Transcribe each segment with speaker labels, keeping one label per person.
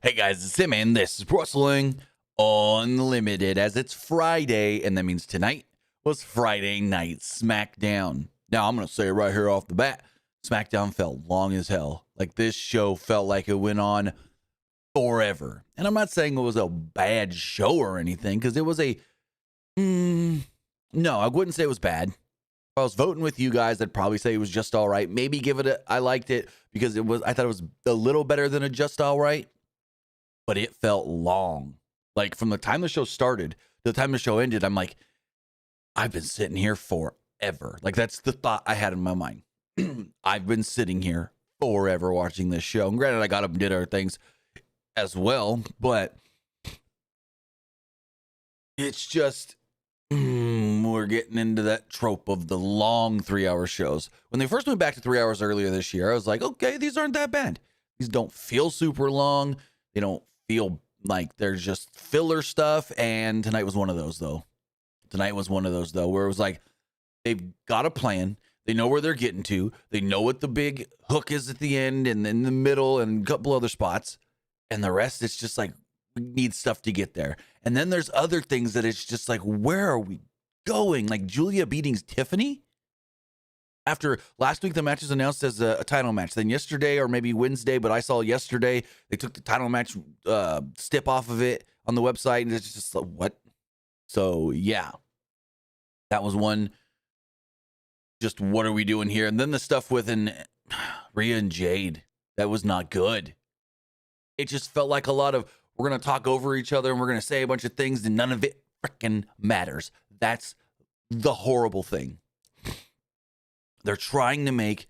Speaker 1: Hey guys, it's Tim, and this is Wrestling Unlimited, as it's Friday, and that means tonight was Friday Night Smackdown. Now, I'm going to say right here off the bat, Smackdown felt long as hell. Like, this show felt like it went on forever. And I'm not saying it was a bad show or anything, because it was no, I wouldn't say it was bad. If I was voting with you guys, I'd probably say it was just all right. Maybe give it I liked it, because I thought it was a little better than a just all right. But it felt long. Like, from the time the show started to the time the show ended, I'm like, I've been sitting here forever. Like, that's the thought I had in my mind. I've been sitting here forever watching this show. And granted, I got up and did other things as well, but it's just, we're getting into that trope of the long 3-hour shows. When they first went back to 3 hours earlier this year, I was like, okay, these aren't that bad. These don't feel super long. They don't feel like there's just filler stuff. And tonight was one of those, though. Where it was like, they've got a plan. They know where they're getting to. They know what the big hook is at the end and in the middle and a couple other spots. And the rest, it's just like, we need stuff to get there. And then there's other things that it's just like, where are we going? Like Julia beating Tiffany? After last week, the match was announced as a title match. Then yesterday, or maybe Wednesday, but I saw yesterday, they took the title match stip off of it on the website, and it's just like, what? So, yeah. That was one. Just what are we doing here? And then the stuff with Rhea and Jade, that was not good. It just felt like a lot of, we're going to talk over each other, and we're going to say a bunch of things, and none of it freaking matters. That's the horrible thing. They're trying to make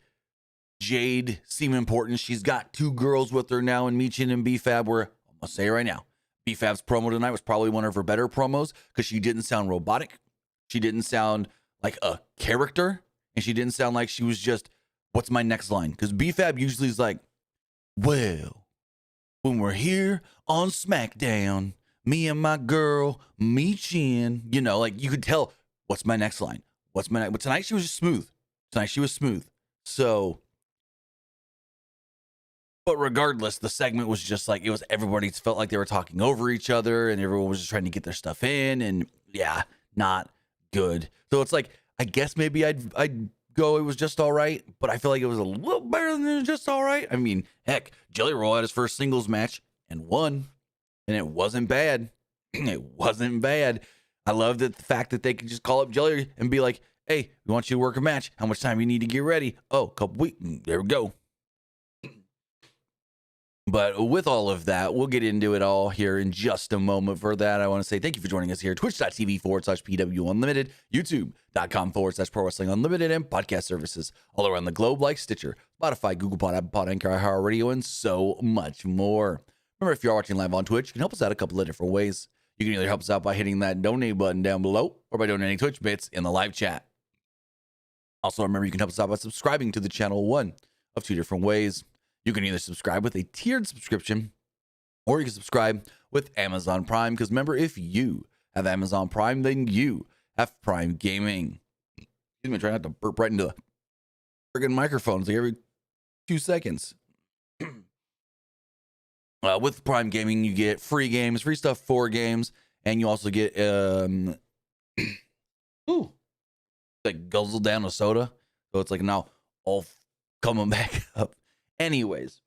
Speaker 1: Jade seem important. She's got 2 girls with her now in Michin and B-Fab, where, I'm going to say it right now, B-Fab's promo tonight was probably one of her better promos, because she didn't sound robotic. She didn't sound like a character, and she didn't sound like she was just, what's my next line? Because B-Fab usually is like, well, when we're here on Smackdown, me and my girl, Michin, you know, like, you could tell, what's my next line? But tonight she was just smooth. So, but regardless, the segment was just like, it was, everybody felt like they were talking over each other, and everyone was just trying to get their stuff in, and yeah, not good. So it's like, I guess maybe I'd go, it was just all right, but I feel like it was a little better than just all right. I mean, heck, Jelly Roll had his first singles match and won, and it wasn't bad. It wasn't bad. I love the fact that they could just call up Jelly and be like, hey, we want you to work a match. How much time you need to get ready? Oh, a couple weeks. There we go. But with all of that, we'll get into it all here in just a moment. For that, I want to say thank you for joining us here. Twitch.tv/PWU Unlimited, YouTube.com/Pro Wrestling Unlimited, and podcast services all around the globe like Stitcher, Spotify, Google Pod, Apple Pod, Anchor, iHeartRadio, and so much more. Remember, if you're watching live on Twitch, you can help us out a couple of different ways. You can either help us out by hitting that donate button down below, or by donating Twitch bits in the live chat. Also, remember, you can help us out by subscribing to the channel, one of 2 different ways. You can either subscribe with a tiered subscription, or you can subscribe with Amazon Prime. Because remember, if you have Amazon Prime, then you have Prime Gaming. Excuse me, try not to burp right into the friggin' microphone. It's like every 2 seconds. With Prime Gaming, you get free games, free stuff for games, and you also get like guzzle down a soda. So it's like now all coming back up. Anyways,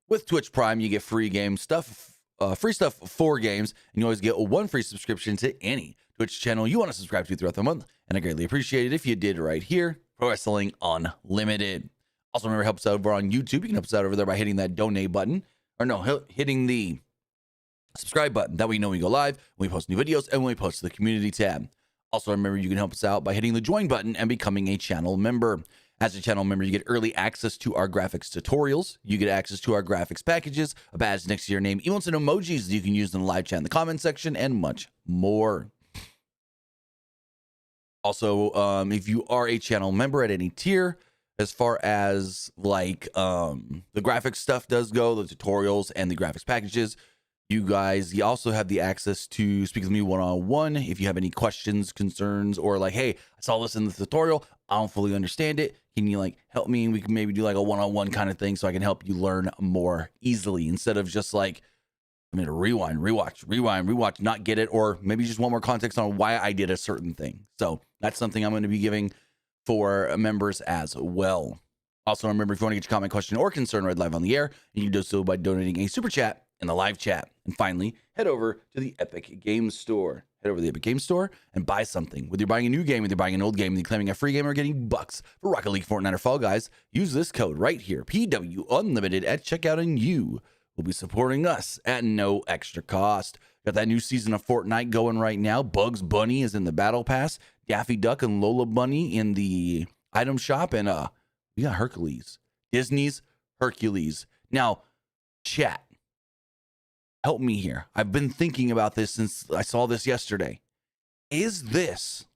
Speaker 1: with Twitch Prime, you get free game stuff, free stuff for games, and you always get 1 free subscription to any Twitch channel you want to subscribe to throughout the month. And I greatly appreciate it if you did right here, Pro Wrestling Unlimited. Also, remember, help us out over on YouTube. You can help us out over there by hitting that donate button, or no, hitting the subscribe button. That way you know when we go live, when we post new videos, and when we post to the community tab. Also, remember, you can help us out by hitting the join button and becoming a channel member. As a channel member, you get early access to our graphics tutorials. You get access to our graphics packages, a badge next to your name, emotes and emojis that you can use in the live chat in the comment section, and much more. Also, if you are a channel member at any tier, as far as like the graphics stuff does go, the tutorials and the graphics packages, you also have the access to speak with me one-on-one. If you have any questions, concerns, or like, hey, I saw this in the tutorial, I don't fully understand it, Can you like help me? And we can maybe do like a one-on-one kind of thing so I can help you learn more easily instead of just like, I'm going to rewatch, not get it, or maybe just want more context on why I did a certain thing. So that's something I'm going to be giving for members as well. Also, remember, if you want to get your comment, question, or concern read live on the air, you can do so by donating a super chat in the live chat. And finally, head over to the Epic Games Store. Head over to the Epic Games Store and buy something. Whether you're buying a new game, whether you're buying an old game, whether you're claiming a free game or getting bucks for Rocket League, Fortnite, or Fall Guys, use this code right here, PW Unlimited at checkout, and you will be supporting us at no extra cost. Got that new season of Fortnite going right now. Bugs Bunny is in the Battle Pass. Daffy Duck and Lola Bunny in the item shop. And we got Hercules. Disney's Hercules. Now, chat, help me here. I've been thinking about this since I saw this yesterday. Is this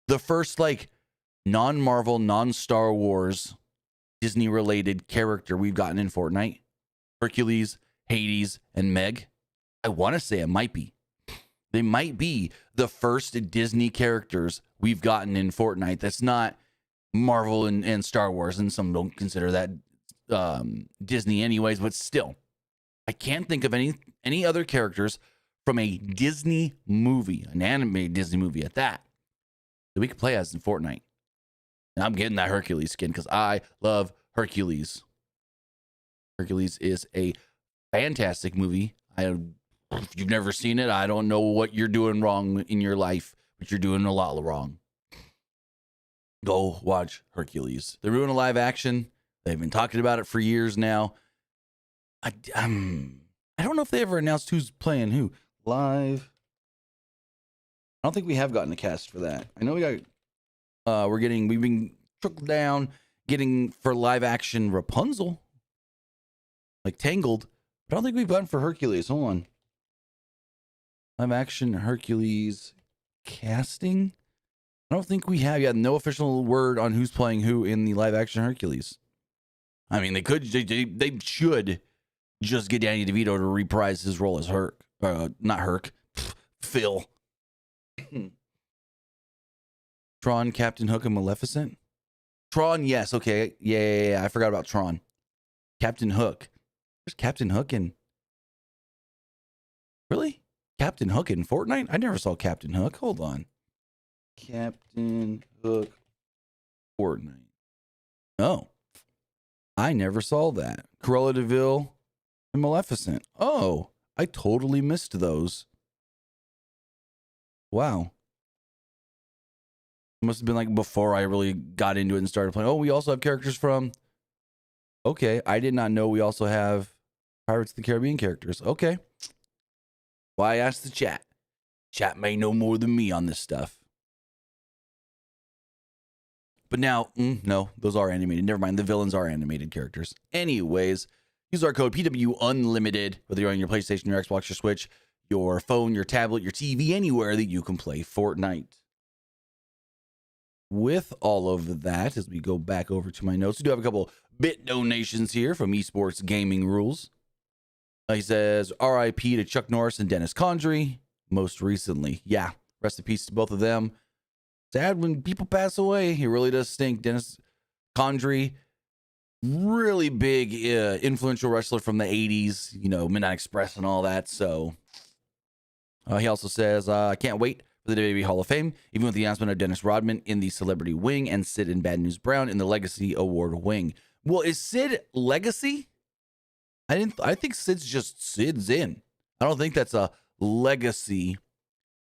Speaker 1: the first like non-Marvel, non-Star Wars Disney-related character we've gotten in Fortnite? Hercules, Hades, and Meg? I want to say it might be. They might be the first Disney characters we've gotten in Fortnite that's not Marvel and Star Wars, and some don't consider that Disney anyways, but still. I can't think of any other characters from a Disney movie, an animated Disney movie at that we could play as in Fortnite. And I'm getting that Hercules skin because I love Hercules. Hercules is a fantastic movie. If you've never seen it, I don't know what you're doing wrong in your life, but you're doing a lot wrong. Go watch Hercules. They're doing a live action. They've been talking about it for years now. I don't know if they ever announced who's playing who live. I don't think we have gotten a cast for that. I know we've been trickled down getting for live action Rapunzel, like Tangled. But I don't think we've gotten for Hercules. Hold on. Live action Hercules casting. I don't think we have yet. No official word on who's playing who in the live action Hercules. I mean, they should just get Danny DeVito to reprise his role as Phil. Tron, Captain Hook, and Maleficent. Tron, yes, okay, yeah. I forgot about Tron. Captain Hook. There's Captain Hook in. Really? Captain Hook in Fortnite? I never saw Captain Hook. Hold on. Captain Hook Fortnite. Oh. I never saw that. Cruella de Vil and Maleficent. Oh, I totally missed those. Wow. It must have been like before I really got into it and started playing. Oh, we also have characters from. Okay, I did not know we also have Pirates of the Caribbean characters. Okay. Why I asked the chat. Chat may know more than me on this stuff. But now, no, those are animated. Never mind, the villains are animated characters. Anyways, use our code PW Unlimited, whether you're on your PlayStation, your Xbox, your Switch, your phone, your tablet, your TV, anywhere that you can play Fortnite. With all of that, as we go back over to my notes, we do have a couple bit donations here from Esports Gaming Rules. He says, RIP to Chuck Norris and Dennis Condrey, most recently. Yeah, rest in peace to both of them. Sad when people pass away. It really does stink. Dennis Condrey, really big, influential wrestler from the 80s, Midnight Express and all that. So he also says, I can't wait for the WWE Hall of Fame, even with the announcement of Dennis Rodman in the Celebrity Wing and Sid and Bad News Brown in the Legacy Award Wing. Well, is Sid Legacy? I think Sid's in. I don't think that's a legacy.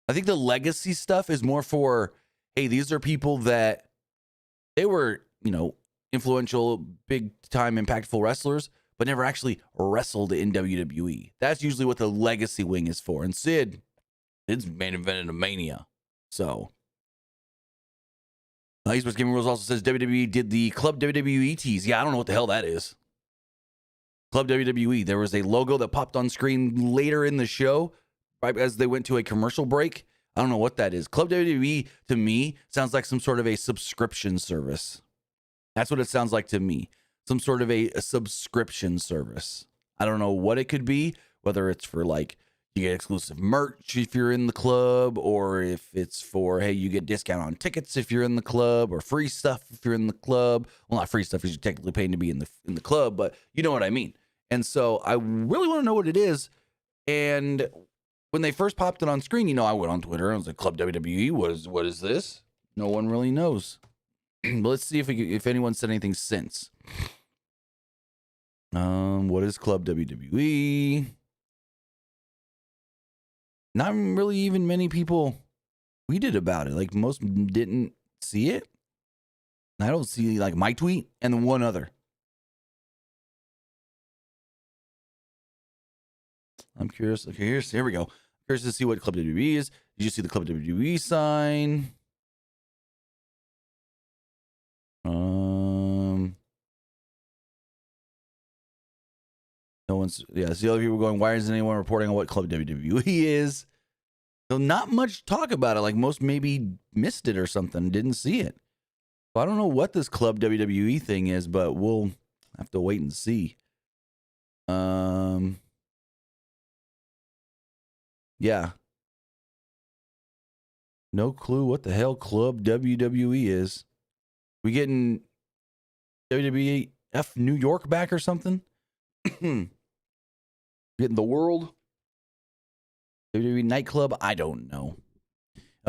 Speaker 1: I think the legacy stuff is more for, hey, these are people that they were, influential, big time, impactful wrestlers, but never actually wrestled in WWE. That's usually what the legacy wing is for. And Sid's main invented a Mania. So, Esports Gaming Rules also says WWE did the Club WWE tease. Yeah, I don't know what the hell that is. Club WWE. There was a logo that popped on screen later in the show, right as they went to a commercial break. I don't know what that is. Club WWE, to me, sounds like some sort of a subscription service. That's what it sounds like to me. Some sort of a subscription service. I don't know what it could be, whether it's for like You get exclusive merch if you're in the club, or if it's for, hey, you get discount on tickets if you're in the club, or free stuff if you're in the club. Well, not free stuff because you're technically paying to be in the club, but you know what I mean. And so I really want to know what it is. And when they first popped it on screen, I went on Twitter and I was like, Club WWE, what is this? No one really knows. But let's see if anyone said anything since. What is Club WWE? Not really even many people tweeted about it. Like, most didn't see it. I don't see, like, my tweet and then one other. I'm curious. Okay, here we go. Curious to see what Club WWE is. Did you see the Club WWE sign? No one's, yeah, see other people going, why isn't anyone reporting on what Club WWE is? So not much talk about it. Like, most maybe missed it or something, didn't see it. So I don't know what this Club WWE thing is, but we'll have to wait and see. Yeah. No clue what the hell Club WWE is. We getting WWF New York back or something? Getting the world? WWE nightclub? I don't know.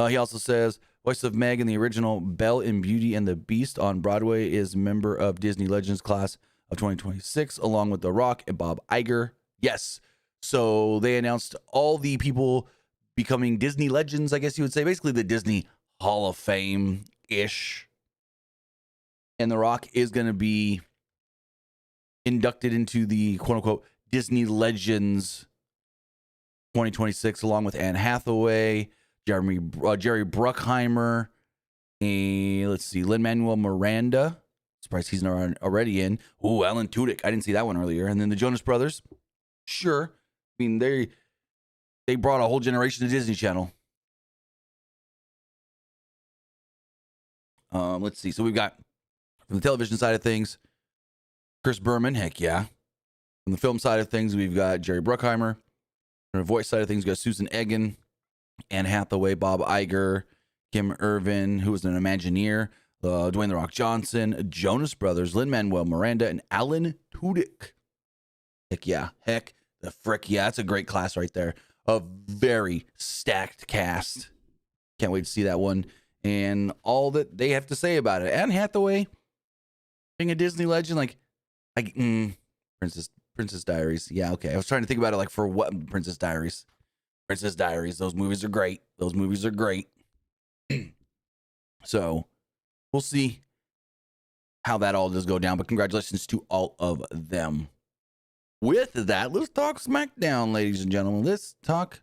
Speaker 1: He also says, voice of Meg in the original Belle in Beauty and the Beast on Broadway is member of Disney Legends class of 2026, along with The Rock and Bob Iger. Yes. So they announced all the people becoming Disney Legends, I guess you would say. Basically the Disney Hall of Fame-ish. And The Rock is going to be inducted into the quote-unquote Disney Legends 2026, along with Anne Hathaway, Jerry Bruckheimer, and let's see, Lin-Manuel Miranda. Surprised he's not already in. Ooh, Alan Tudyk. I didn't see that one earlier. And then the Jonas Brothers. Sure. I mean, they brought a whole generation to Disney Channel. Let's see. So we've got, from the television side of things, Chris Berman. Heck yeah. From the film side of things, we've got Jerry Bruckheimer. From the voice side of things, we've got Susan Egan, Anne Hathaway, Bob Iger, Kim Irvin, who was an Imagineer, Dwayne The Rock Johnson, Jonas Brothers, Lin-Manuel Miranda, and Alan Tudyk. Heck yeah. Heck the frick yeah. That's a great class right there. A very stacked cast. Can't wait to see that one and all that they have to say about it. Anne Hathaway being a Disney legend, like Princess Diaries. Yeah, okay. I was trying to think about it, like, for what? Princess Diaries. Those movies are great. So we'll see how that all does go down, but congratulations to all of them. With that, let's talk SmackDown, ladies and gentlemen. Let's talk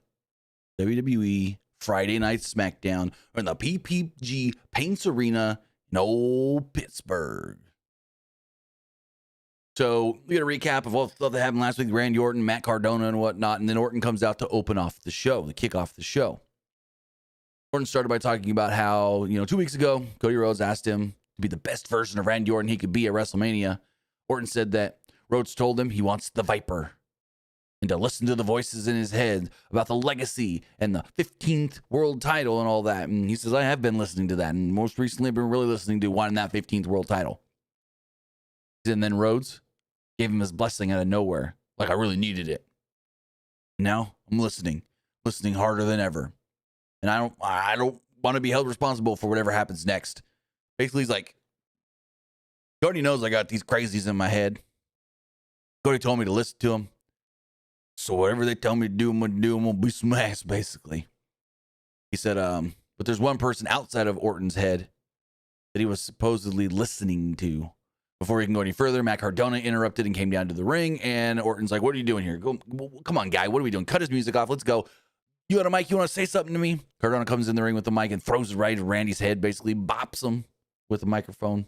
Speaker 1: WWE Friday Night SmackDown in the PPG Paints Arena in old Pittsburgh. So we got a recap of all the stuff that happened last week, Randy Orton, Matt Cardona, and whatnot, and then Orton comes out to open off the show, to kick off the show. Orton started by talking about how, 2 weeks ago, Cody Rhodes asked him to be the best version of Randy Orton he could be at WrestleMania. Orton said that Rhodes told him he wants the Viper and to listen to the voices in his head about the legacy and the 15th world title and all that. And he says, I have been listening to that, and most recently I've been really listening to wanting that 15th world title. And then Rhodes gave him his blessing out of nowhere, like I really needed it. Now I'm listening harder than ever. And I don't want to be held responsible for whatever happens next. Basically, he's like, Cody knows I got these crazies in my head. Cody told me to listen to him. So whatever they tell me to do, I'm going to do. I'm going to beat some ass, basically. He said, but there's one person outside of Orton's head that he was supposedly listening to. Before he can go any further, Matt Cardona interrupted and came down to the ring, and Orton's like, what are you doing here? Come on, guy. What are we doing? Cut his music off. Let's go. You got a mic? You want to say something to me? Cardona comes in the ring with the mic and throws it right at Randy's head, basically bops him with the microphone.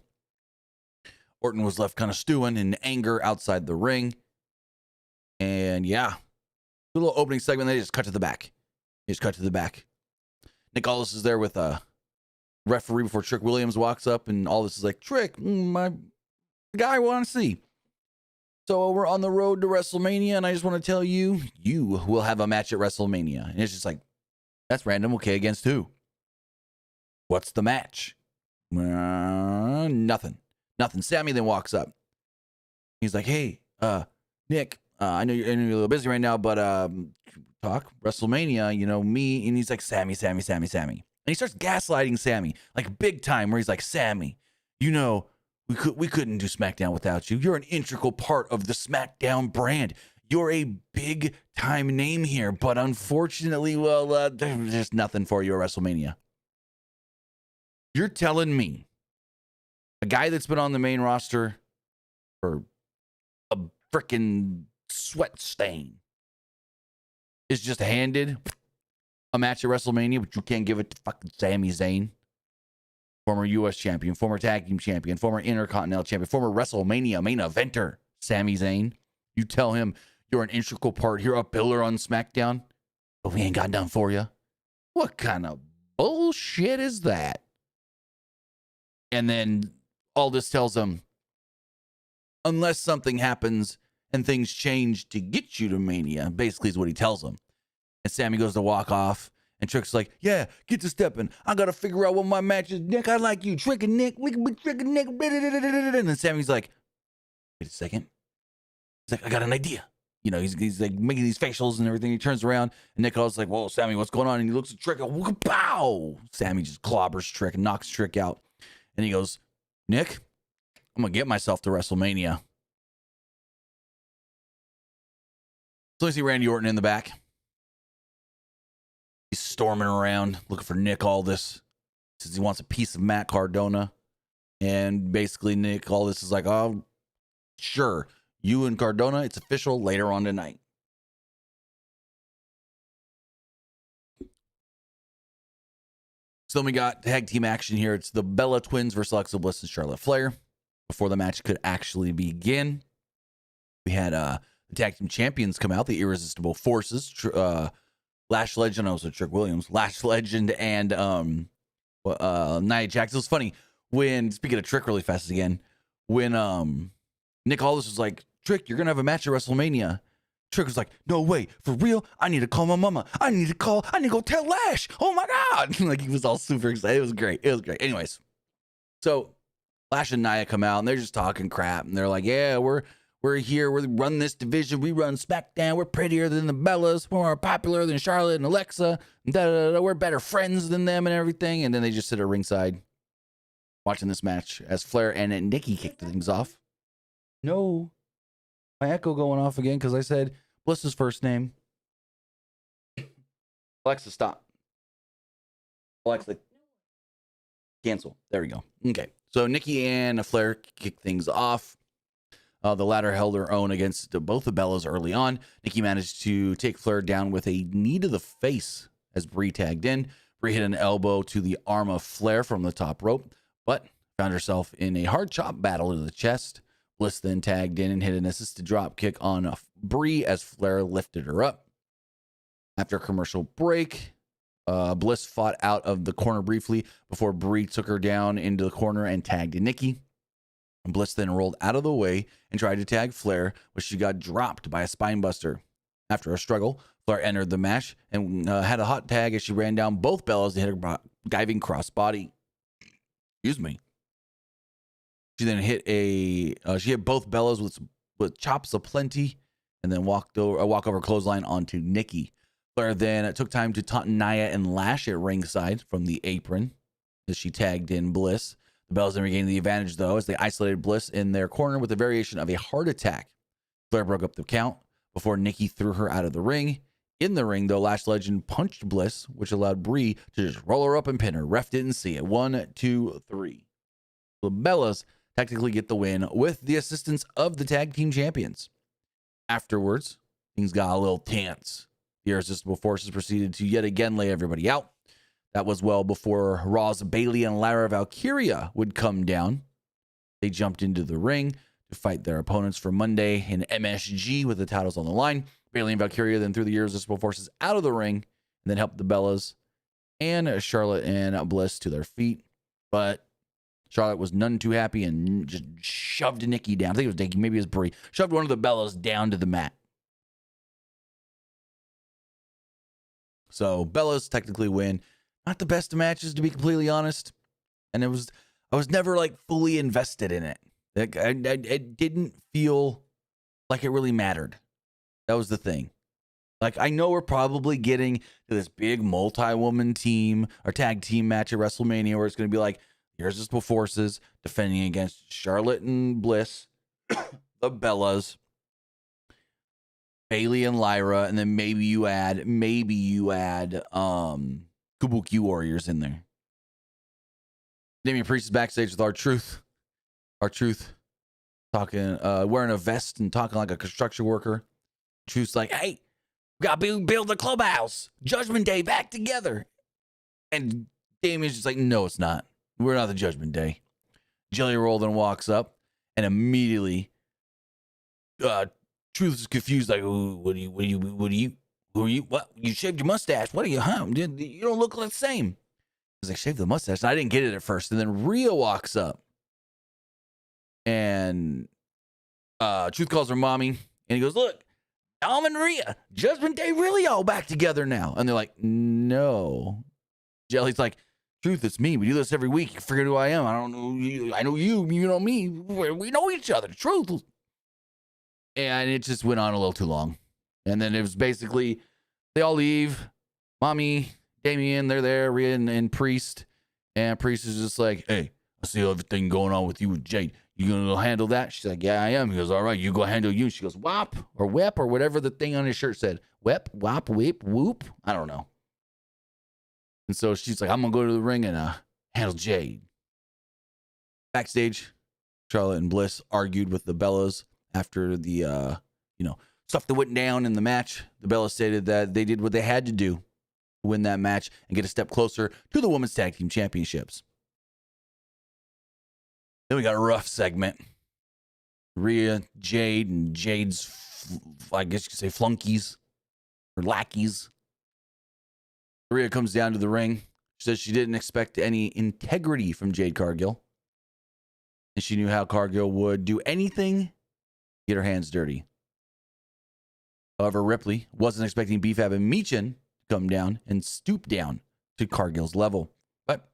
Speaker 1: Orton was left kind of stewing in anger outside the ring. And yeah, a little opening segment. They just cut to the back. Nick Aldis is there with a referee before Trick Williams walks up, and Aldis is like, Trick, my guy I want to see. So we're on the road to WrestleMania, and I just want to tell you, you will have a match at WrestleMania. And it's just like, that's random. Okay, against who? What's the match? Nothing. Sammy then walks up. He's like, hey, Nick, I know you're a little busy right now, but talk WrestleMania, me. And he's like, Sammy. And he starts gaslighting Sammy, like big time, where he's like, Sammy, we couldn't do SmackDown without you. You're an integral part of the SmackDown brand. You're a big time name here, but unfortunately, there's nothing for you at WrestleMania. You're telling me a guy that's been on the main roster for a freaking sweat stain is just handed a match at WrestleMania, but you can't give it to fucking Sami Zayn, former U.S. champion, former tag team champion, former Intercontinental champion, former WrestleMania main eventer, Sami Zayn. You tell him you're an integral part, you're a pillar on SmackDown, but we ain't got none for you. What kind of bullshit is that? And then all this tells him, unless something happens and things change to get you to Mania, basically is what he tells him. And Sammy goes to walk off, and Trick's like, yeah, get to stepping. I got to figure out what my match is. Nick, I like you. Trick and Nick, we can be Trick and Nick. And then Sammy's like, wait a second. He's like, I got an idea. He's like making these facials and everything. He turns around, and Nick goes like, whoa, Sammy, what's going on? And he looks at Trick, and pow! Sammy just clobbers Trick and knocks Trick out. And he goes, Nick, I'm going to get myself to WrestleMania. So I see Randy Orton in the back. He's storming around looking for Nick Aldis. Says he wants a piece of Matt Cardona. And basically Nick Aldis is like, oh, sure. You and Cardona, it's official later on tonight. So then we got tag team action here. It's the Bella Twins versus Alexa Bliss and Charlotte Flair. Before the match could actually begin, we had the tag team champions come out, the Irresistible Forces, Lash Legend, also Trick Williams, Lash Legend, and Nia Jax. It was funny when, speaking of Trick really fast again, when Nick Aldis was like, Trick, you're going to have a match at WrestleMania. Trick was like, no way, for real? I need to call my mama. I need to go tell Lash. Oh my God. Like he was all super excited. It was great. Anyways, so Lash and Nia come out and they're just talking crap. And they're like, yeah, we're here. We run this division. We run SmackDown. We're prettier than the Bellas. We're more popular than Charlotte and Alexa. We're better friends than them and everything. And then they just sit at ringside watching this match as Flair and Nikki kicked things off. No. My echo going off again because I said Bliss's first name. Alexa, stop. Alexa, cancel. There we go. Okay. So Nikki and Flair kicked things off. The latter held her own against both the Bellas early on. Nikki managed to take Flair down with a knee to the face as Brie tagged in. Brie hit an elbow to the arm of Flair from the top rope, but found herself in a hard chop battle to the chest. Bliss then tagged in and hit an assisted drop kick on Brie as Flair lifted her up. After a commercial break, Bliss fought out of the corner briefly before Brie took her down into the corner and tagged Nikki. Bliss then rolled out of the way and tried to tag Flair, but she got dropped by a spinebuster. After a struggle, Flair entered the match and had a hot tag as she ran down both Bellas to hit her diving crossbody. Excuse me. She then hit she hit both Bellas with chops aplenty, and then walked over a walkover clothesline onto Nikki. Flair then took time to taunt Nia and Lash at ringside from the apron as she tagged in Bliss. The Bellas then regained the advantage though as they isolated Bliss in their corner with a variation of a heart attack. Flair broke up the count before Nikki threw her out of the ring. In the ring though, Lash Legend punched Bliss, which allowed Brie to just roll her up and pin her. Ref didn't see it. 1, 2, 3. The Bellas technically get the win with the assistance of the tag team champions. Afterwards, things got a little tense. The Irresistible Forces proceeded to yet again lay everybody out. That was well before Ross Bailey and Lara Valkyria would come down. They jumped into the ring to fight their opponents for Monday in MSG with the titles on the line. Bailey and Valkyria then threw the Irresistible Forces out of the ring and then helped the Bellas and Charlotte and Bliss to their feet. But Charlotte was none too happy and just shoved Nikki down. I think it was Nikki, maybe it was Brie. Shoved one of the Bellas down to the mat. So Bellas technically win. Not the best of matches, to be completely honest. And I was never like fully invested in it. Like, it didn't feel like it really mattered. That was the thing. Like, I know we're probably getting to this big multi-woman team or tag team match at WrestleMania where it's going to be like, Irresistible Forces defending against Charlotte and Bliss, the Bellas, Bayley and Lyra, and then maybe you add Kabuki Warriors in there. Damian Priest is backstage with R-Truth. R-Truth talking, wearing a vest and talking like a construction worker. Truth's like, hey, we got to build the clubhouse. Judgment Day back together. And Damian's just like, no, it's not. We're not the Judgment Day. Jelly Roll then walks up and immediately Truth is confused, like, who are you? What? You shaved your mustache. What are you, huh? You don't look the same. He's like, shave the mustache. And I didn't get it at first. And then Rhea walks up. And Truth calls her mommy. And he goes, look, Dom and Rhea, Judgment Day really all back together now. And they're like, no. Jelly's like, Truth, it's me. We do this every week. You forget who I am. I don't know you. I know you. You know me. We know each other. Truth. And it just went on a little too long. And then it was basically, they all leave. Mommy, Damian, they're there. Rhea and Priest. And Priest is just like, hey, I see everything going on with you with Jade. You gonna go handle that? She's like, yeah, I am. He goes, all right, you go handle you. She goes, wop or whip or whatever the thing on his shirt said. Whip, wop, whip, whoop. I don't know. And so she's like, I'm going to go to the ring and handle Jade. Backstage, Charlotte and Bliss argued with the Bellas after the, stuff that went down in the match. The Bellas stated that they did what they had to do to win that match and get a step closer to the Women's Tag Team Championships. Then we got a rough segment. Rhea, Jade, and Jade's, I guess you could say flunkies or lackeys. Rhea comes down to the ring. She says she didn't expect any integrity from Jade Cargill. And she knew how Cargill would do anything to get her hands dirty. However, Ripley wasn't expecting BFAB and Michin to come down and stoop down to Cargill's level. But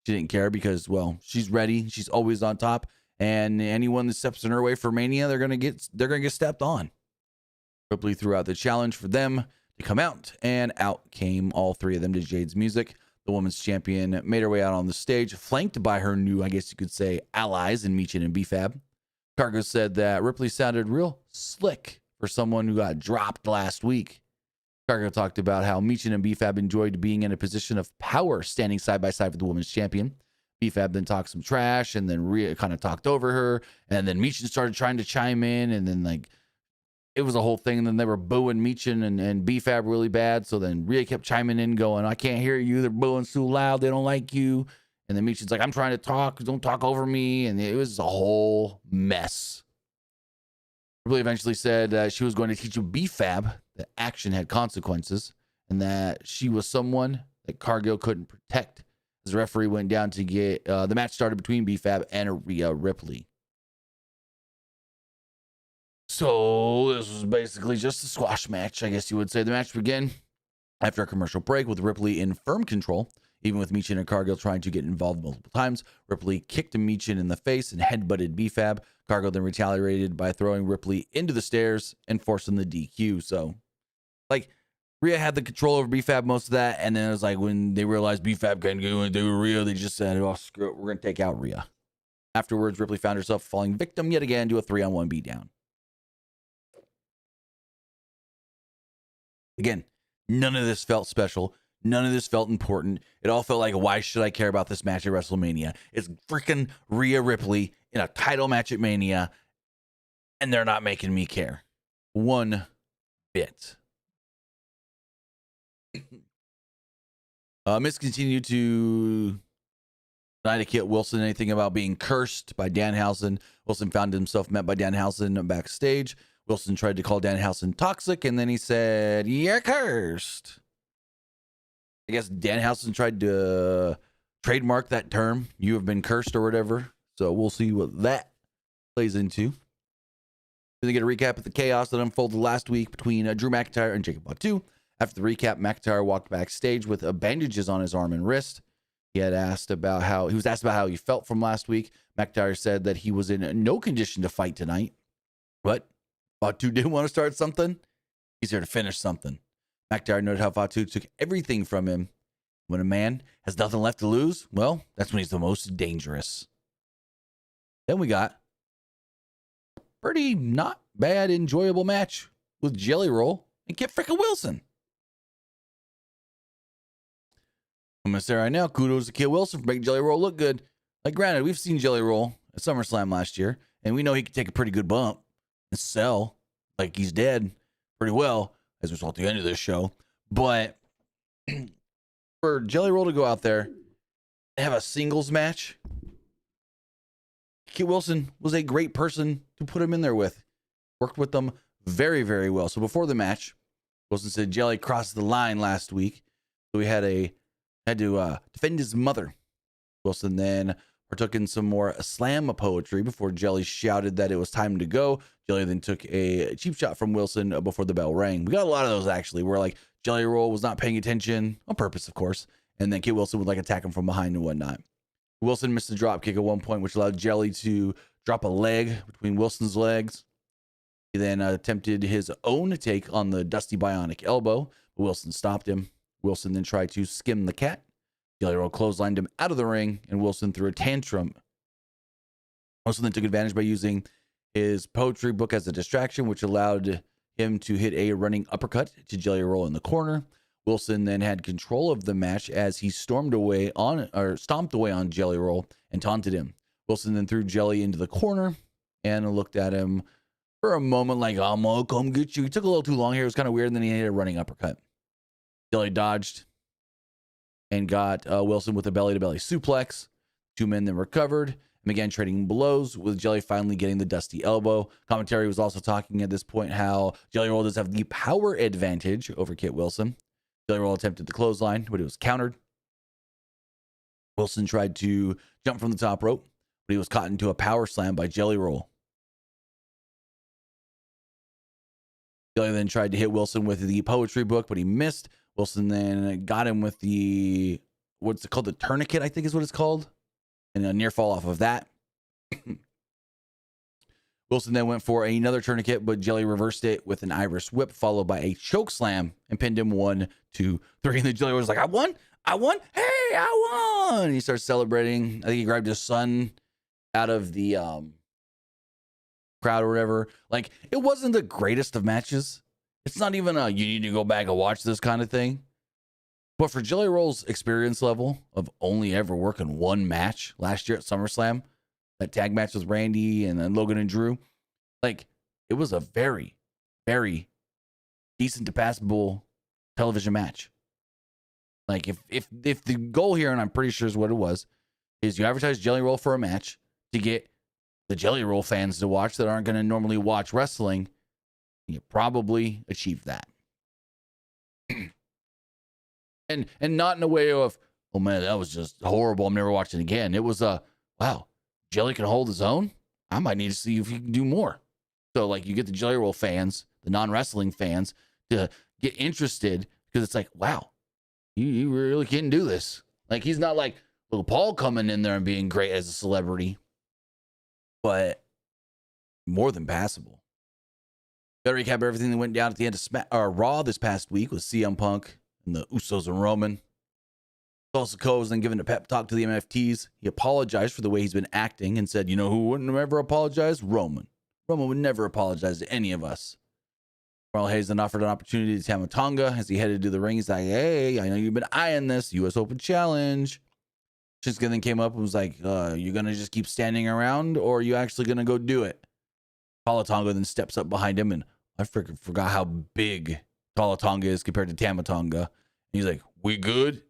Speaker 1: she didn't care because, well, she's ready. She's always on top. And anyone that steps in her way for Mania, they're gonna get stepped on. Ripley threw out the challenge for them to come out, and out came all three of them to Jade's music. The women's champion made her way out on the stage, flanked by her new, I guess you could say, allies in Michin and BFAB. Cargill said that Ripley sounded real slick for someone who got dropped last week. Cargill talked about how Michin and BFAB enjoyed being in a position of power standing side by side with the women's champion. BFAB then talked some trash, and then Rhea kind of talked over her, and then Michin started trying to chime in, and then like it was a whole thing. And then they were booing Michin and BFAB really bad. So then Rhea kept chiming in, going, I can't hear you. They're booing too loud. They don't like you. And then Michin's like, I'm trying to talk. Don't talk over me. And it was a whole mess. Ripley eventually said she was going to teach BFAB that action had consequences and that she was someone that Cargill couldn't protect. As the referee went down to get the match started between BFAB and Rhea Ripley. So this was basically just a squash match, I guess you would say. The match began after a commercial break with Ripley in firm control, even with Michin and Cargill trying to get involved multiple times. Ripley kicked Michin in the face and headbutted BFAB. Cargill then retaliated by throwing Ripley into the stairs and forcing the DQ. So, like, Rhea had the control over BFAB most of that, and then it was like when they realized BFAB couldn't go and do Rhea, they just said, oh, screw it, we're going to take out Rhea. Afterwards, Ripley found herself falling victim yet again to a 3-on-1 beatdown. Again, none of this felt special. None of this felt important. It all felt like, why should I care about this match at WrestleMania? It's freaking Rhea Ripley in a title match at Mania, and they're not making me care one bit. Miz continued to deny to Kit Wilson anything about being cursed by Danhausen. Wilson found himself met by Danhausen backstage. Wilson tried to call Danhausen toxic, and then he said, you're cursed. I guess Danhausen tried to trademark that term. You have been cursed or whatever. So we'll see what that plays into. Then get a recap of the chaos that unfolded last week between Drew McIntyre and Jacob Fatu. After the recap, McIntyre walked backstage with bandages on his arm and wrist. He was asked about how he felt from last week. McIntyre said that he was in no condition to fight tonight, but Fatu did want to start something. He's here to finish something. McIntyre noted how Fatu took everything from him. When a man has nothing left to lose, well, that's when he's the most dangerous. Then we got a pretty not bad, enjoyable match with Jelly Roll and Kit frickin' Wilson. I'm going to say right now, kudos to Kit Wilson for making Jelly Roll look good. Like, granted, we've seen Jelly Roll at SummerSlam last year, and we know he can take a pretty good bump and sell like he's dead pretty well as we saw at the end of this show. But for Jelly Roll to go out there and have a singles match, Kit Wilson was a great person to put him in there with. Worked with them very, very well. So before the match, Wilson said Jelly crossed the line last week. So he had to defend his mother. Wilson then partook in some more slam poetry before Jelly shouted that it was time to go. Jelly then took a cheap shot from Wilson before the bell rang. We got a lot of those actually, where like Jelly Roll was not paying attention, on purpose of course, and then Kit Wilson would like attack him from behind and whatnot. Wilson missed a drop kick at one point, which allowed Jelly to drop a leg between Wilson's legs. He then attempted his own take on the Dusty Bionic elbow, but Wilson stopped him. Wilson then tried to skim the cat. Jelly Roll clotheslined him out of the ring, and Wilson threw a tantrum. Wilson then took advantage by using his poetry book as a distraction, which allowed him to hit a running uppercut to Jelly Roll in the corner. Wilson then had control of the match as he stomped away on Jelly Roll and taunted him. Wilson then threw Jelly into the corner and looked at him for a moment like, I'm gonna come get you. He took a little too long here. It was kind of weird, and then he hit a running uppercut. Jelly dodged and got Wilson with a belly-to-belly suplex. Two men then recovered and began trading blows, with Jelly finally getting the Dusty elbow. Commentary was also talking at this point how Jelly Roll does have the power advantage over Kit Wilson. Jelly Roll attempted the clothesline, but it was countered. Wilson tried to jump from the top rope, but he was caught into a power slam by Jelly Roll. Jelly then tried to hit Wilson with the poetry book, but he missed. Wilson then got him with the, what's it called? The tourniquet, I think is what it's called. And a near fall off of that. Wilson then went for another tourniquet, but Jelly reversed it with an Irish whip, followed by a choke slam, and pinned him 1, 2, 3. And then Jelly was like, I won. Hey, I won. And he starts celebrating. I think he grabbed his son out of the crowd or whatever. Like, it wasn't the greatest of matches. It's not even a, you need to go back and watch this kind of thing. But for Jelly Roll's experience level of only ever working one match last year at SummerSlam, that tag match with Randy and then Logan and Drew, like, it was a very, very decent to passable television match. Like, if the goal here, and I'm pretty sure is what it was, is you advertise Jelly Roll for a match to get the Jelly Roll fans to watch that aren't going to normally watch wrestling, you probably achieved that. and not in a way of, oh man, that was just horrible, I'm never watching again. It was wow, Jelly can hold his own. I might need to see if he can do more. So like, you get the Jelly Roll fans, the non-wrestling fans, to get interested, because it's like, wow, you really can do this. Like, he's not like little Paul coming in there and being great as a celebrity, but more than passable. Gotta recap everything that went down at the end of Raw this past week with CM Punk and the Usos and Roman. Also, Cole was then given a pep talk to the MFTs. He apologized for the way he's been acting and said, you know who wouldn't ever apologize? Roman. Roman would never apologize to any of us. Carl Hayes then offered an opportunity to Tama Tonga as he headed to the ring. He's like, hey, I know you've been eyeing this US Open Challenge. Shinsuke then came up and was like, you going to just keep standing around, or are you actually going to go do it? Tama Tonga then steps up behind him, and I freaking forgot how big Tama Tonga is compared to Tama Tonga. And he's like, we good?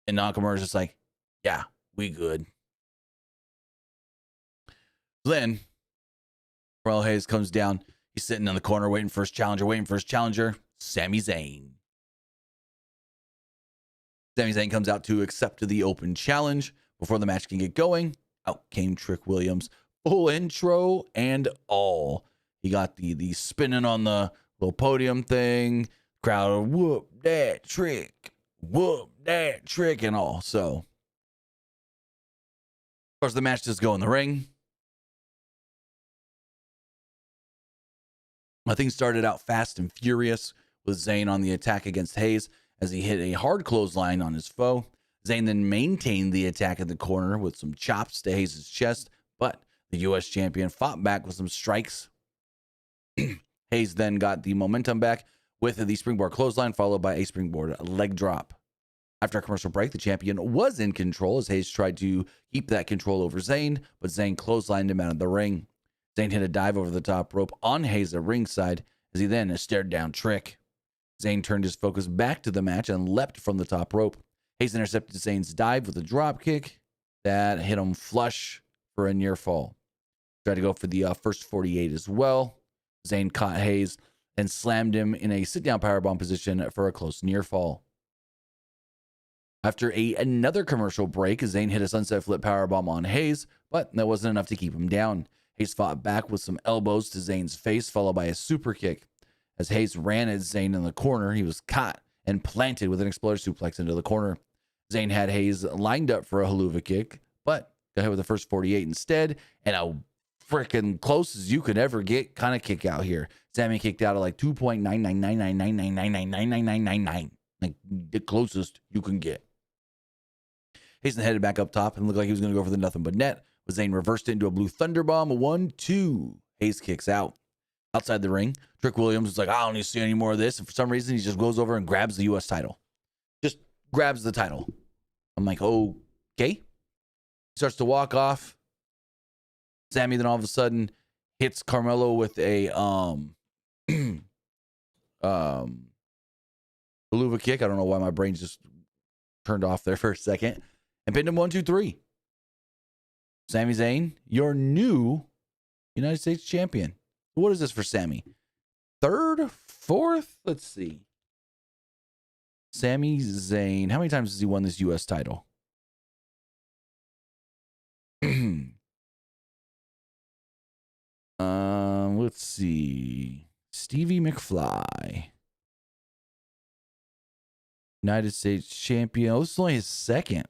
Speaker 1: And Nakamura's just like, yeah, we good. Then Carl Hayes comes down. He's sitting in the corner waiting for his challenger, Sami Zayn. Sami Zayn comes out to accept the open challenge, Before the match can get going, out came Trick Williams, full intro and all. He got the spinning on the little podium thing, crowd whoop that trick, and all. So, of course, the match does go in the ring. Things started out fast and furious with Zayn on the attack against Hayes as he hit a hard clothesline on his foe. Zayn then maintained the attack in the corner with some chops to Hayes' chest, but the U.S. champion fought back with some strikes. Hayes then got the momentum back with the springboard clothesline, followed by a springboard leg drop. After a commercial break, the champion was in control as Hayes tried to keep that control over Zayn, but Zayn clotheslined him out of the ring. Zayn hit a dive over the top rope on Hayes at ringside as he then stared down Trick. Zayn turned his focus back to the match and leapt from the top rope. Hayes intercepted Zayn's dive with a drop kick that hit him flush for a near fall. Tried to go for the first 48 as well. Zayn caught Hayes and slammed him in a sit-down powerbomb position for a close near fall. After another commercial break, Zayn hit a sunset flip powerbomb on Hayes, but that wasn't enough to keep him down. Hayes fought back with some elbows to Zayn's face, followed by a super kick. As Hayes ran at Zayn in the corner, he was caught and planted with an exploder suplex into the corner. Zayn had Hayes lined up for a haluva kick, but got hit with the first 48 instead, and a freaking close as you could ever get kind of kick out here. Sammy kicked out at like 2.9999999999999, like the closest you can get. Hayes then headed back up top and looked like he was going to go for the nothing but net, but Zayn reversed it into a blue thunderbomb. 1-2. Hayes kicks out. Outside the ring, Trick Williams was like, I don't need to see any more of this. And for some reason, he just goes over and grabs the U.S. title. Just grabs the title. I'm like, okay. He starts to walk off. Sammy then all of a sudden hits Carmelo with a Haluva kick. I don't know why my brain just turned off there for a second. And pinned him 1-2-3. Sami Zayn, your new United States champion. What is this for Sammy? Third? Fourth? Let's see. Sami Zayn. How many times has he won this U.S. title? Let's see. Stevie McFly. United States champion. Oh, this is only his second.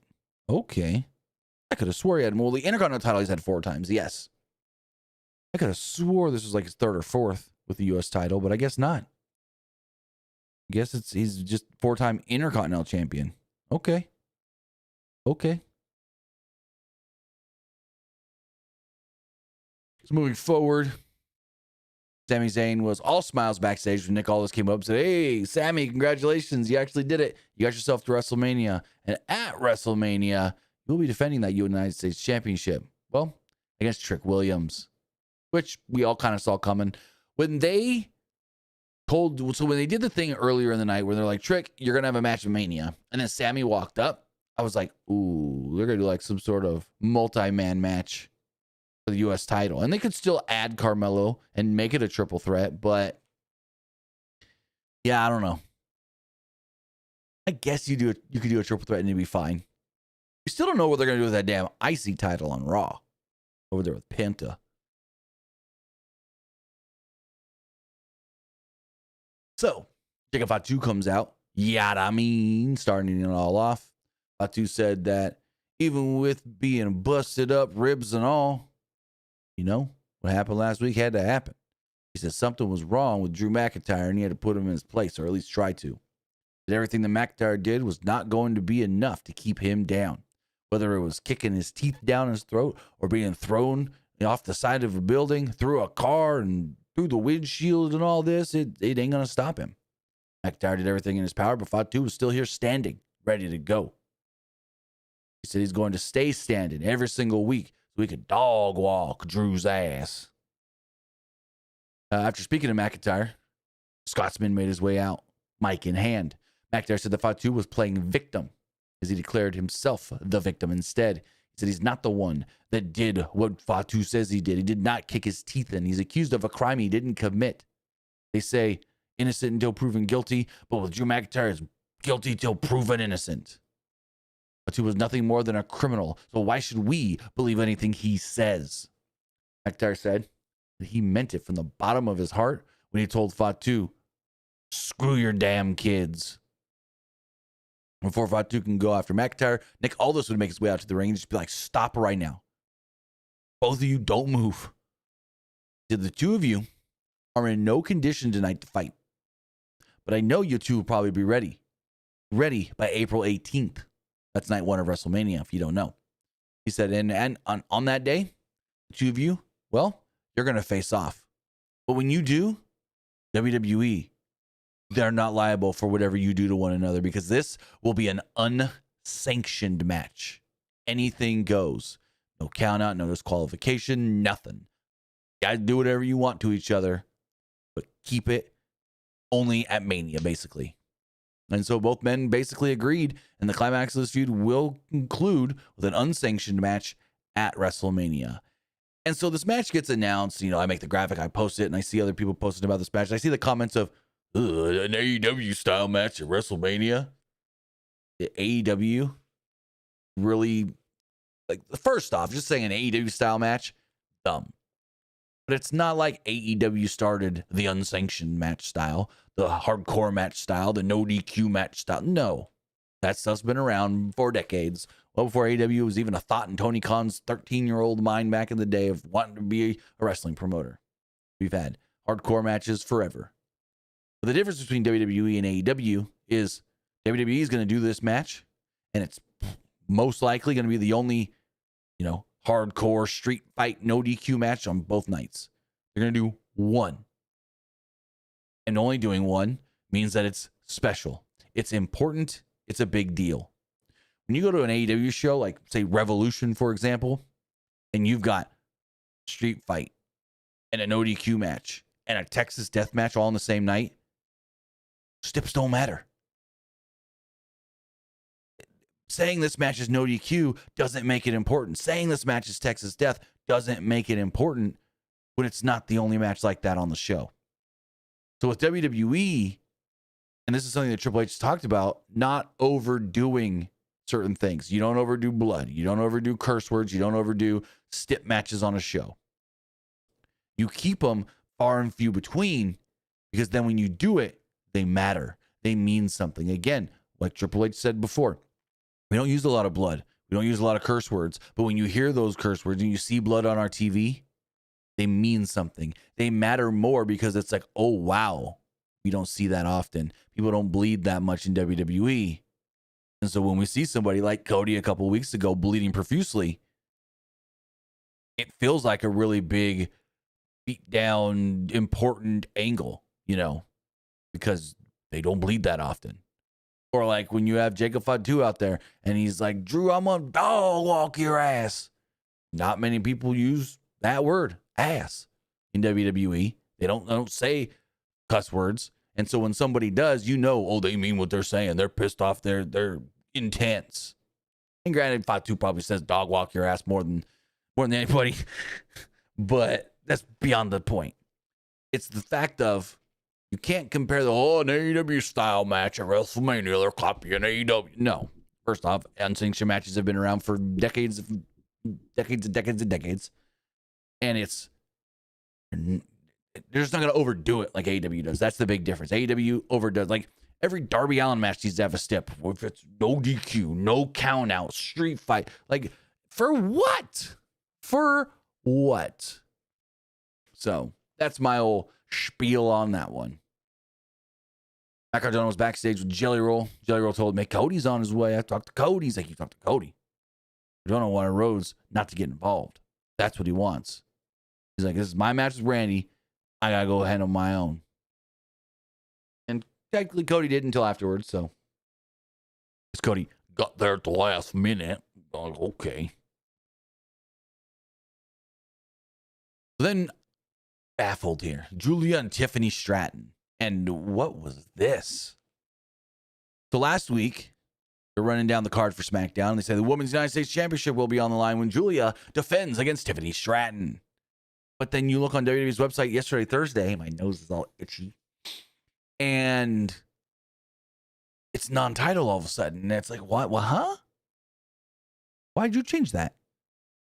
Speaker 1: Okay. I could have swore he had more. The Intercontinental title he's had 4 times. Yes. I could have swore this was like his 3rd or 4th with the U.S. title, but I guess not. I guess he's just 4-time Intercontinental champion. Okay. So moving forward, Sami Zayn was all smiles backstage when Nick Aldis came up and said, hey, Sammy, congratulations. You actually did it. You got yourself to WrestleMania. And at WrestleMania, you'll be defending that United States Championship. Well, against Trick Williams, which we all kind of saw coming. When they did the thing earlier in the night where they're like, Trick, you're going to have a match at Mania. And then Sammy walked up. I was like, ooh, they're going to do like some sort of multi-man match for the U.S. title. And they could still add Carmelo and make it a triple threat. But yeah, I don't know. I guess you could do a triple threat and it'd be fine. You still don't know what they're going to do with that damn IC title on Raw over there with Penta. So, Jacob Fatu comes out. Yada mean, starting it all off. Fatu said that even with being busted up, ribs and all, you know, what happened last week had to happen. He said something was wrong with Drew McIntyre and he had to put him in his place, or at least try to. That everything that McIntyre did was not going to be enough to keep him down. Whether it was kicking his teeth down his throat or being thrown off the side of a building, through a car and through the windshield and all this, it ain't going to stop him. McIntyre did everything in his power, but Fatu was still here standing, ready to go. He said he's going to stay standing every single week so he could dog walk Drew's ass. After speaking to McIntyre, Scotsman made his way out, mic in hand. McIntyre said that Fatu was playing victim as he declared himself the victim instead. He said he's not the one that did what Fatu says he did. He did not kick his teeth in. He's accused of a crime he didn't commit. They say innocent until proven guilty, but with Drew McIntyre, is guilty till proven innocent. Fatu was nothing more than a criminal, so why should we believe anything he says? McIntyre said that he meant it from the bottom of his heart when he told Fatu, screw your damn kids. Before Fatu can go after McIntyre, Nick Aldis would make his way out to the ring and just be like, stop right now. Both of you don't move. The two of you are in no condition tonight to fight. But I know you two will probably be ready. Ready by April 18th. That's night one of WrestleMania, if you don't know. He said, and on that day, the two of you, well, you're going to face off. But when you do, WWE, they're not liable for whatever you do to one another because this will be an unsanctioned match. Anything goes. No count out, no disqualification, nothing. You guys do whatever you want to each other, but keep it only at Mania, basically. And so both men basically agreed, and the climax of this feud will conclude with an unsanctioned match at WrestleMania. And so this match gets announced. You know, I make the graphic, I post it, and I see other people posting about this match. I see the comments of, an AEW style match at WrestleMania. The AEW really, like, first off, just saying an AEW style match, dumb. But it's not like AEW started the unsanctioned match style, the hardcore match style, the no DQ match style. No, that stuff's been around for decades. Well, before AEW was even a thought in Tony Khan's 13-year-old mind back in the day of wanting to be a wrestling promoter. We've had hardcore matches forever. But the difference between WWE and AEW is WWE is going to do this match, and it's most likely going to be the only, hardcore street fight, no DQ match on both nights. They're going to do one. And only doing one means that it's special. It's important. It's a big deal. When you go to an AEW show, like, say, Revolution, for example, and you've got street fight and a no DQ match and a Texas death match all on the same night, steps don't matter. Saying this match is no DQ doesn't make it important. Saying this match is Texas Death doesn't make it important when it's not the only match like that on the show. So with WWE, and this is something that Triple H talked about, not overdoing certain things. You don't overdo blood. You don't overdo curse words. You don't overdo stip matches on a show. You keep them far and few between, because then when you do it, they matter. They mean something. Again, like Triple H said before, we don't use a lot of blood. We don't use a lot of curse words. But when you hear those curse words and you see blood on our TV, they mean something. They matter more because it's like, oh, wow, we don't see that often. People don't bleed that much in WWE. And so when we see somebody like Cody a couple of weeks ago bleeding profusely, it feels like a really big, beat down, important angle, because they don't bleed that often. Or like when you have Jacob Fatu out there and he's like, Drew, I'm gonna dog walk your ass. Not many people use that word, ass, in WWE. They don't say cuss words. And so when somebody does, they mean what they're saying. They're pissed off. They're intense. And granted, Fatu probably says dog walk your ass more than anybody. But that's beyond the point. It's the fact of, you can't compare an AEW style match at WrestleMania. They're copying AEW. No. First off, unsanctioned matches have been around for decades. And they're just not going to overdo it like AEW does. That's the big difference. AEW overdoes. Like, every Darby Allin match needs to have a stip. If it's no DQ, no count out, street fight. Like, for what? For what? So, that's my old spiel on that one. Matt Cardona was backstage with Jelly Roll. Jelly Roll told me Cody's on his way. I talked to Cody. He's like, you talked to Cody. Cardona wanted Rhodes not to get involved. That's what he wants. He's like, this is my match with Randy. I got to go handle my own. And technically Cody didn't until afterwards, so. Cody got there at the last minute. Like, okay. Then, baffled here. Julia and Tiffany Stratton. And what was this? So last week, they're running down the card for Smackdown. And they say the Women's United States Championship will be on the line when Julia defends against Tiffany Stratton. But then you look on WWE's website yesterday, Thursday. My nose is all itchy. And it's non-title all of a sudden. And it's like, what? Well, huh? Why'd you change that?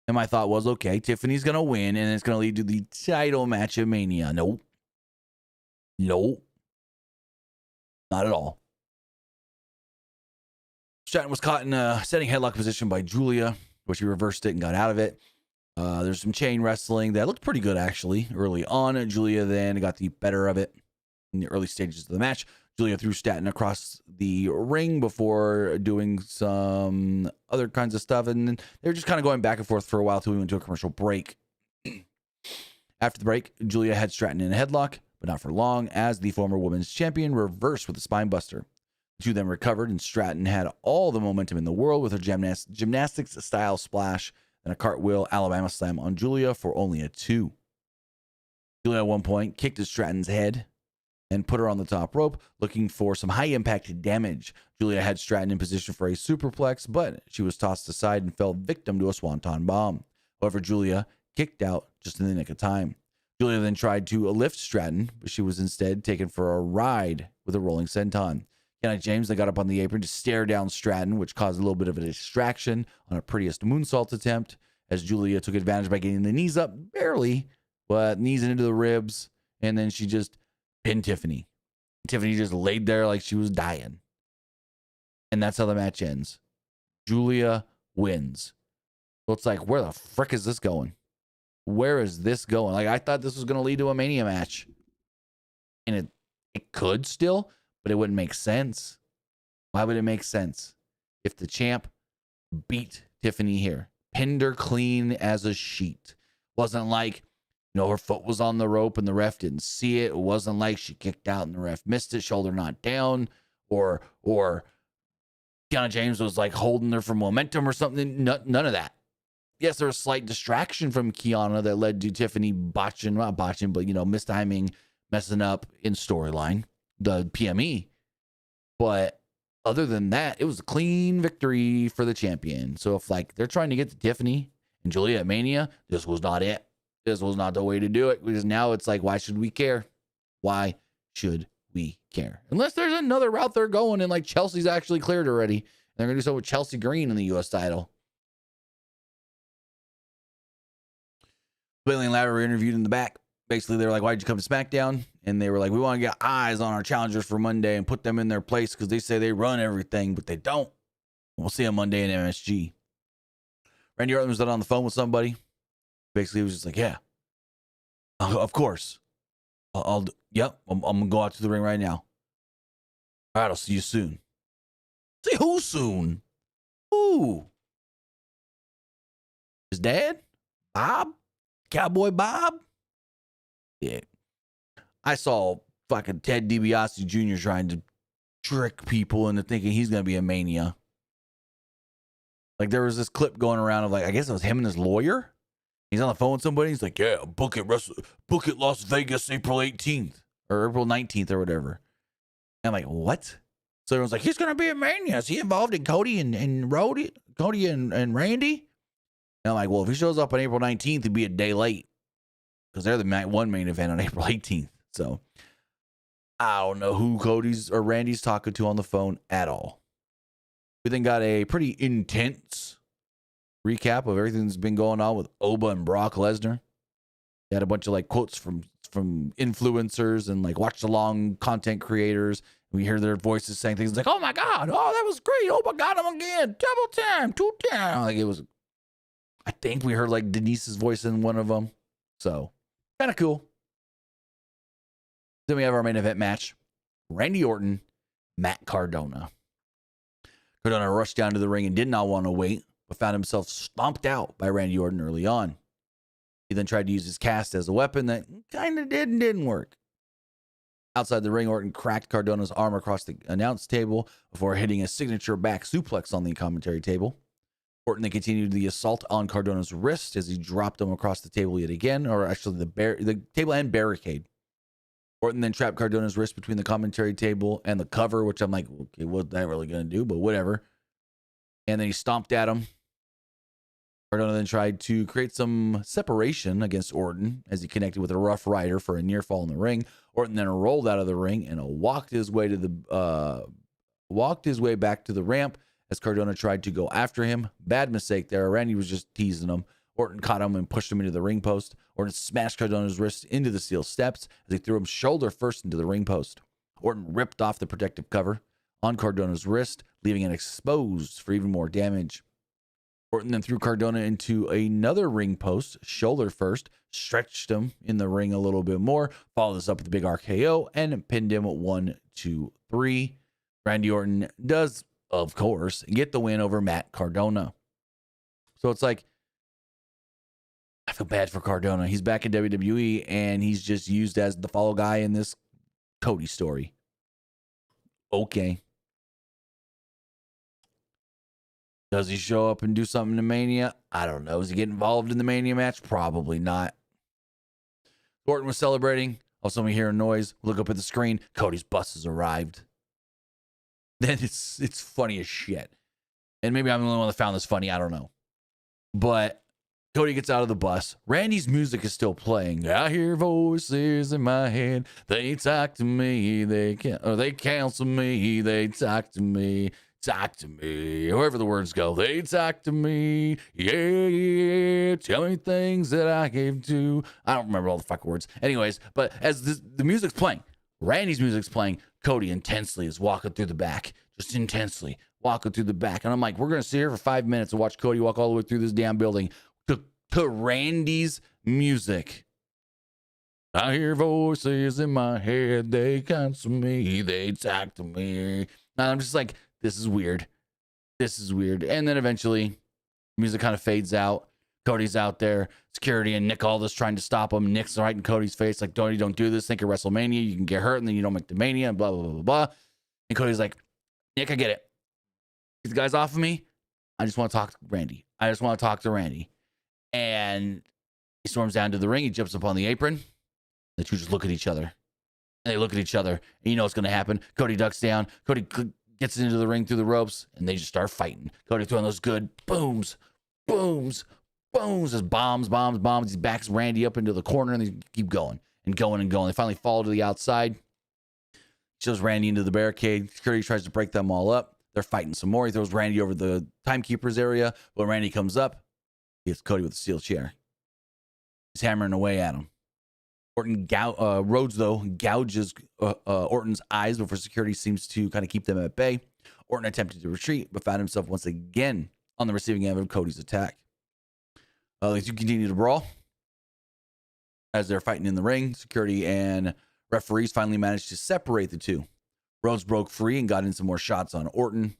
Speaker 1: And my thought was, okay, Tiffany's going to win, and it's going to lead to the title match of Mania. Nope. Nope. Not at all. Stratton was caught in a setting headlock position by Julia, but she reversed it and got out of it. There's some chain wrestling that looked pretty good, actually, early on. Julia then got the better of it in the early stages of the match. Julia threw Stratton across the ring before doing some other kinds of stuff, and then they were just kind of going back and forth for a while until we went to a commercial break. After the break, Julia had Stratton in a headlock, but not for long, as the former women's champion reversed with a spine buster. The two then recovered, and Stratton had all the momentum in the world with her gymnastics-style splash and a cartwheel Alabama slam on Julia for only a 2. Julia at one point kicked at Stratton's head and put her on the top rope, looking for some high-impact damage. Julia had Stratton in position for a superplex, but she was tossed aside and fell victim to a swanton bomb. However, Julia kicked out just in the nick of time. Julia then tried to lift Stratton, but she was instead taken for a ride with a rolling senton. Kiana James then got up on the apron to stare down Stratton, which caused a little bit of a distraction on a prettiest moonsault attempt, as Julia took advantage by getting the knees up, barely, but knees into the ribs, and then she just pinned Tiffany. Tiffany just laid there like she was dying. And that's how the match ends. Julia wins. So it's like, where the frick is this going? Where is this going? Like, I thought this was going to lead to a Mania match. And it could still, but it wouldn't make sense. Why would it make sense? If the champ beat Tiffany here, pinned her clean as a sheet. Wasn't like, her foot was on the rope and the ref didn't see it. It wasn't like she kicked out and the ref missed it, shoulder not down, or Kiana James was like holding her for momentum or something. None of that. Yes, there was a slight distraction from Kiana that led to Tiffany not botching, but mistiming, messing up in storyline, the PME. But other than that, it was a clean victory for the champion. So if they're trying to get to Tiffany and Julia at Mania, this was not it. This was not the way to do it, because now it's like, why should we care? Why should we care? Unless there's another route they're going, and Chelsea's actually cleared already. And they're going to do so with Chelsea Green in the U.S. title. Bailey and Lara were interviewed in the back. Basically, they were like, why'd you come to Smackdown? And they were like, we want to get eyes on our challengers for Monday and put them in their place because they say they run everything, but they don't. We'll see them Monday in MSG. Randy Orton was on the phone with somebody. Basically, he was just like, yeah, of course. I'm going to go out to the ring right now. All right, I'll see you soon. See who soon? Who? His dad? Bob? Cowboy Bob? Yeah. I saw fucking Ted DiBiase Jr. trying to trick people into thinking he's going to be a Mania. There was this clip going around of I guess it was him and his lawyer. He's on the phone with somebody. He's like, yeah, book it Las Vegas April 18th or April 19th or whatever. And I'm like, what? So everyone's like, he's going to be a Mania. Is he involved in Cody and Randy? And I'm like, well, if he shows up on April 19th, it'd be a day late because they're the one main event on April 18th. So I don't know who Cody's or Randy's talking to on the phone at all. We then got a pretty intense recap of everything that's been going on with Oba and Brock Lesnar. They had a bunch of quotes from influencers and watch along content creators. We hear their voices saying things like, oh my God, oh, that was great. Oba got him again. Double time, 2 time. It was, I think we heard Denise's voice in one of them. So kind of cool. Then we have our main event match. Randy Orton, Matt Cardona. Cardona rushed down to the ring and did not want to wait, but found himself stomped out by Randy Orton early on. He then tried to use his cast as a weapon that kind of did and didn't work. Outside the ring, Orton cracked Cardona's arm across the announce table before hitting a signature back suplex on the commentary table. Orton then continued the assault on Cardona's wrist as he dropped him across the table yet again, or actually the table and barricade. Orton then trapped Cardona's wrist between the commentary table and the cover, which I'm like, okay, what's that really going to do? But whatever. And then he stomped at him. Cardona then tried to create some separation against Orton as he connected with a Rough Rider for a near fall in the ring. Orton then rolled out of the ring and walked his way back to the ramp as Cardona tried to go after him. Bad mistake there. Randy was just teasing him. Orton caught him and pushed him into the ring post. Orton smashed Cardona's wrist into the steel steps as he threw him shoulder first into the ring post. Orton ripped off the protective cover on Cardona's wrist, leaving it exposed for even more damage. Orton then threw Cardona into another ring post, shoulder first, stretched him in the ring a little bit more, followed this up with a big RKO, and pinned him 1, 2, 3. Randy Orton does, of course, get the win over Matt Cardona. So it's like, I feel bad for Cardona. He's back in WWE, and he's just used as the follow guy in this Cody story. Okay. Does he show up and do something in Mania? I don't know. Does he get involved in the Mania match? Probably not. Orton was celebrating. All of a sudden we hear a noise. Look up at the screen. Cody's bus has arrived. Then it's funny as shit. And maybe I'm the only one that found this funny. I don't know. But Cody gets out of the bus. Randy's music is still playing. I hear voices in my head. They talk to me. They counsel me. They talk to me. Talk to me. However the words go. They talk to me. Yeah. Tell me things that I gave to. I don't remember all the fucking words. Anyways, but as the music's playing, Randy's music's playing, Cody intensely is walking through the back. Just intensely walking through the back. And I'm like, we're going to sit here for 5 minutes and watch Cody walk all the way through this damn building to Randy's music. I hear voices in my head. They counsel me. They talk to me. And I'm just like, this is weird. This is weird. And then eventually, music kind of fades out. Cody's out there. Security and Nick Aldis trying to stop him. Nick's right in Cody's face like, Cody, don't do this. Think of WrestleMania. You can get hurt and then you don't make the Mania and blah, blah, blah, blah, blah. And Cody's like, Nick, I get it. Get the guys off of me. I just want to talk to Randy. I just want to talk to Randy. And he storms down to the ring. He jumps up on the apron. The two just look at each other. And they look at each other. And you know what's going to happen. Cody ducks down. Cody gets into the ring through the ropes. And they just start fighting. Cody throwing those good booms, booms, booms. Just bombs, bombs, bombs. He backs Randy up into the corner. And they keep going and going and going. They finally fall to the outside. Shows Randy into the barricade. Security tries to break them all up. They're fighting some more. He throws Randy over the timekeeper's area. But Randy comes up. He hits Cody with a steel chair. He's hammering away at him. Rhodes, though, gouges Orton's eyes before security seems to kind of keep them at bay. Orton attempted to retreat, but found himself once again on the receiving end of Cody's attack. They continue to brawl. As they're fighting in the ring, security and referees finally managed to separate the two. Rhodes broke free and got in some more shots on Orton,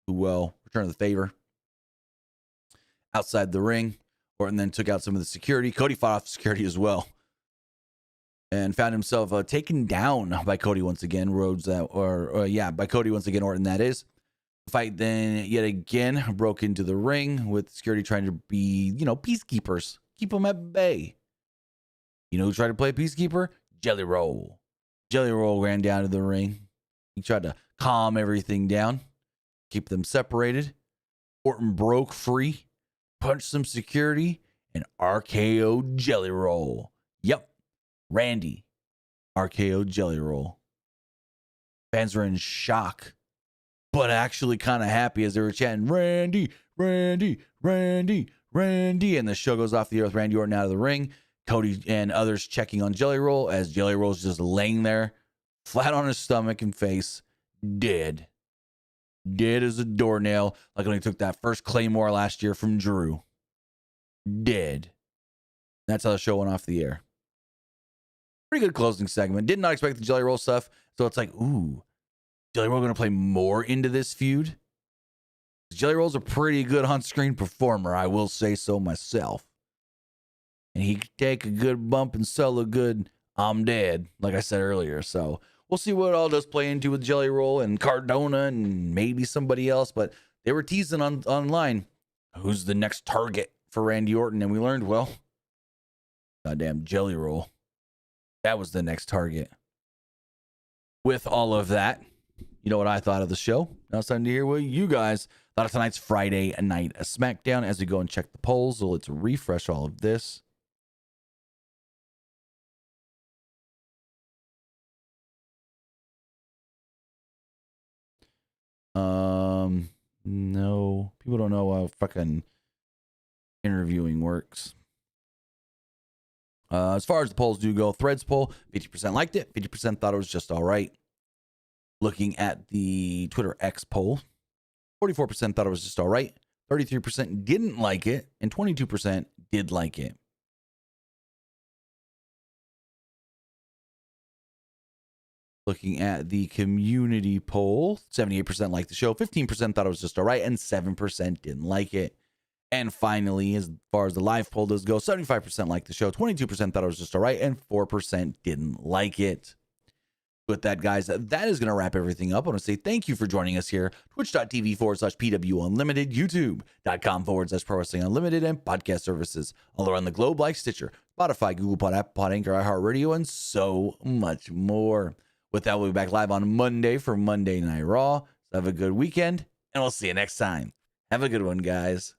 Speaker 1: who will return the favor. Outside the ring, Orton then took out some of the security. Cody fought off security as well. And found himself taken down by Cody once again. By Cody once again, Orton, that is. The fight then yet again broke into the ring with security trying to be, peacekeepers. Keep them at bay. You know who tried to play peacekeeper? Jelly Roll. Jelly Roll ran down to the ring. He tried to calm everything down, keep them separated. Orton broke free, punched some security, and RKO Jelly Roll. Yep. Randy, RKO Jelly Roll. Fans were in shock, but actually kind of happy as they were chanting, Randy, Randy, Randy, Randy. And the show goes off the air with Randy Orton out of the ring. Cody and others checking on Jelly Roll as Jelly Roll's just laying there, flat on his stomach and face, dead. Dead as a doornail, like when he took that first Claymore last year from Drew. Dead. That's how the show went off the air. Pretty good closing segment. Did not expect the Jelly Roll stuff. So it's like, ooh, Jelly Roll going to play more into this feud? Jelly Roll's a pretty good on-screen performer, I will say so myself. And he could take a good bump and sell a good I'm dead, like I said earlier. So we'll see what it all does play into with Jelly Roll and Cardona and maybe somebody else. But they were teasing online, who's the next target for Randy Orton? And we learned, well, goddamn Jelly Roll. That was the next target. With all of that, you know what I thought of the show. Now it's time to hear what you guys thought of tonight's Friday night Smackdown as we go and check the polls. So let's refresh all of this. No, people don't know how fucking interviewing works. As far as the polls do go, Threads poll, 50% liked it, 50% thought it was just all right. Looking at the Twitter X poll, 44% thought it was just all right, 33% didn't like it, and 22% did like it. Looking at the community poll, 78% liked the show, 15% thought it was just all right, and 7% didn't like it. And finally, as far as the live poll does go, 75% liked the show, 22% thought it was just all right, and 4% didn't like it. With that, guys, that is going to wrap everything up. I want to say thank you for joining us here. Twitch.tv/PW Unlimited, YouTube.com/Pro Wrestling Unlimited, and podcast services all around the globe like Stitcher, Spotify, Google Pod, Apple Pod, Anchor, iHeartRadio, and so much more. With that, we'll be back live on Monday for Monday Night Raw. So have a good weekend, and we'll see you next time. Have a good one, guys.